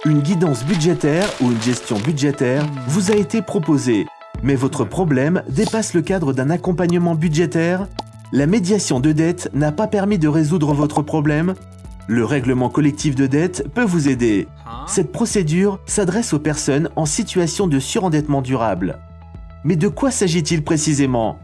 Une guidance budgétaire ou une gestion budgétaire vous a été proposée, mais votre problème dépasse le cadre d'un accompagnement budgétaire. La médiation de dette n'a pas permis de résoudre votre problème. Le règlement collectif de dette peut vous aider. Cette procédure s'adresse aux personnes en situation de surendettement durable. Mais de quoi s'agit-il précisément ?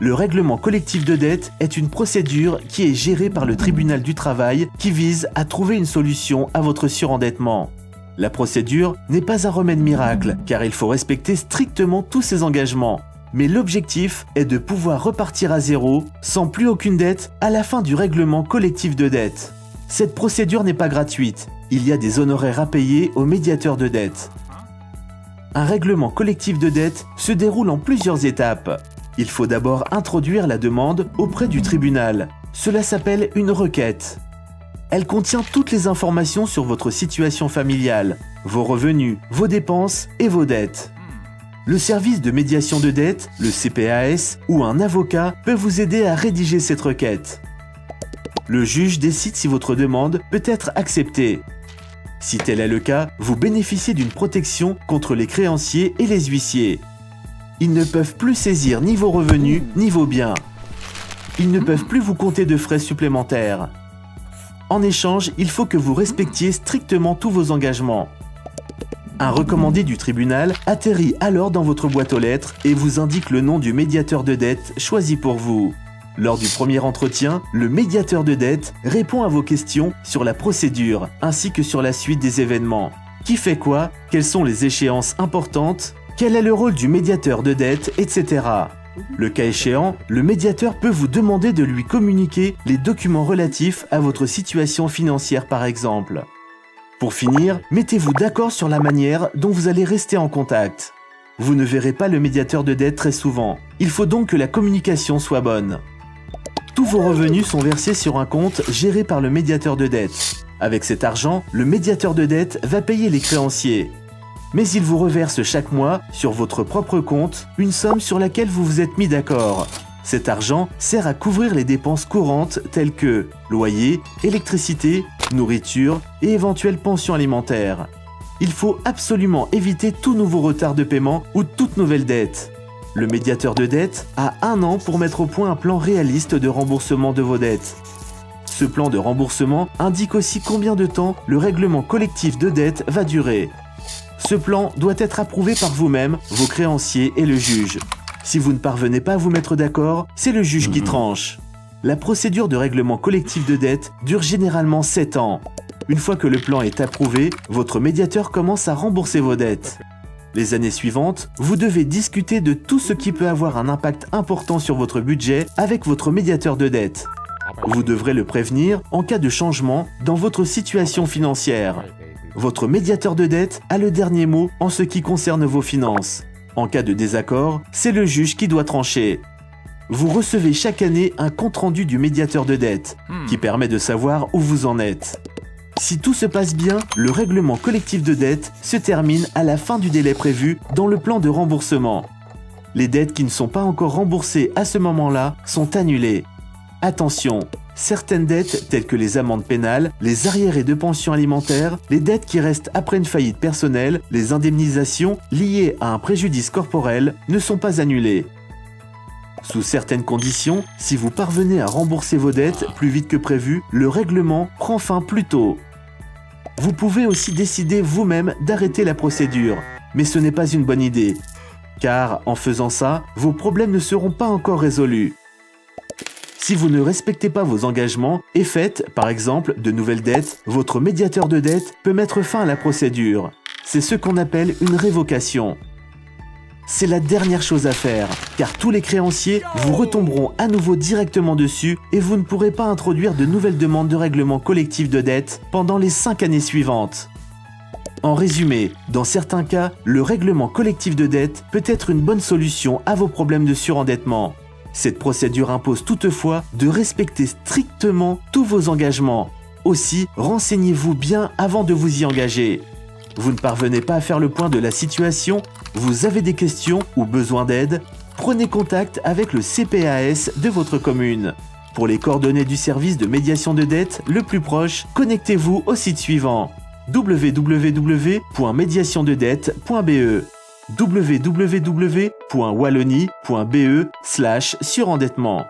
Le règlement collectif de dette est une procédure qui est gérée par le tribunal du travail qui vise à trouver une solution à votre surendettement. La procédure n'est pas un remède miracle car il faut respecter strictement tous ses engagements. Mais l'objectif est de pouvoir repartir à zéro sans plus aucune dette à la fin du règlement collectif de dette. Cette procédure n'est pas gratuite. Il y a des honoraires à payer aux médiateurs de dette. Un règlement collectif de dette se déroule en plusieurs étapes. Il faut d'abord introduire la demande auprès du tribunal. Cela s'appelle une requête. Elle contient toutes les informations sur votre situation familiale, vos revenus, vos dépenses et vos dettes. Le service de médiation de dette, le CPAS ou un avocat peut vous aider à rédiger cette requête. Le juge décide si votre demande peut être acceptée. Si tel est le cas, vous bénéficiez d'une protection contre les créanciers et les huissiers. Ils ne peuvent plus saisir ni vos revenus ni vos biens. Ils ne peuvent plus vous compter de frais supplémentaires. En échange, il faut que vous respectiez strictement tous vos engagements. Un recommandé du tribunal atterrit alors dans votre boîte aux lettres et vous indique le nom du médiateur de dette choisi pour vous. Lors du premier entretien, le médiateur de dette répond à vos questions sur la procédure ainsi que sur la suite des événements. Qui fait quoi? Quelles sont les échéances importantes? Quel est le rôle du médiateur de dette, etc. Le cas échéant, le médiateur peut vous demander de lui communiquer les documents relatifs à votre situation financière par exemple. Pour finir, mettez-vous d'accord sur la manière dont vous allez rester en contact. Vous ne verrez pas le médiateur de dette très souvent. Il faut donc que la communication soit bonne. Tous vos revenus sont versés sur un compte géré par le médiateur de dette. Avec cet argent, le médiateur de dette va payer les créanciers. Mais il vous reverse chaque mois, sur votre propre compte, une somme sur laquelle vous vous êtes mis d'accord. Cet argent sert à couvrir les dépenses courantes telles que loyer, électricité, nourriture et éventuelles pensions alimentaires. Il faut absolument éviter tout nouveau retard de paiement ou toute nouvelle dette. Le médiateur de dette a 1 an pour mettre au point un plan réaliste de remboursement de vos dettes. Ce plan de remboursement indique aussi combien de temps le règlement collectif de dette va durer. Ce plan doit être approuvé par vous-même, vos créanciers et le juge. Si vous ne parvenez pas à vous mettre d'accord, c'est le juge qui tranche. La procédure de règlement collectif de dette dure généralement 7 ans. Une fois que le plan est approuvé, votre médiateur commence à rembourser vos dettes. Les années suivantes, vous devez discuter de tout ce qui peut avoir un impact important sur votre budget avec votre médiateur de dette. Vous devrez le prévenir en cas de changement dans votre situation financière. Votre médiateur de dette a le dernier mot en ce qui concerne vos finances. En cas de désaccord, c'est le juge qui doit trancher. Vous recevez chaque année un compte-rendu du médiateur de dette qui permet de savoir où vous en êtes. Si tout se passe bien, le règlement collectif de dette se termine à la fin du délai prévu dans le plan de remboursement. Les dettes qui ne sont pas encore remboursées à ce moment-là sont annulées. Attention, certaines dettes telles que les amendes pénales, les arriérés de pension alimentaire, les dettes qui restent après une faillite personnelle, les indemnisations liées à un préjudice corporel ne sont pas annulées. Sous certaines conditions, si vous parvenez à rembourser vos dettes plus vite que prévu, le règlement prend fin plus tôt. Vous pouvez aussi décider vous-même d'arrêter la procédure, mais ce n'est pas une bonne idée, car en faisant ça, vos problèmes ne seront pas encore résolus. Si vous ne respectez pas vos engagements et faites, par exemple, de nouvelles dettes, votre médiateur de dette peut mettre fin à la procédure. C'est ce qu'on appelle une révocation. C'est la dernière chose à faire, car tous les créanciers vous retomberont à nouveau directement dessus et vous ne pourrez pas introduire de nouvelles demandes de règlement collectif de dette pendant les 5 années suivantes. En résumé, dans certains cas, le règlement collectif de dette peut être une bonne solution à vos problèmes de surendettement. Cette procédure impose toutefois de respecter strictement tous vos engagements. Aussi, renseignez-vous bien avant de vous y engager. Vous ne parvenez pas à faire le point de la situation? Vous avez des questions ou besoin d'aide? Prenez contact avec le CPAS de votre commune. Pour les coordonnées du service de médiation de dette le plus proche, connectez-vous au site suivant www.médiationdedette.be www.wallonie.be/surendettement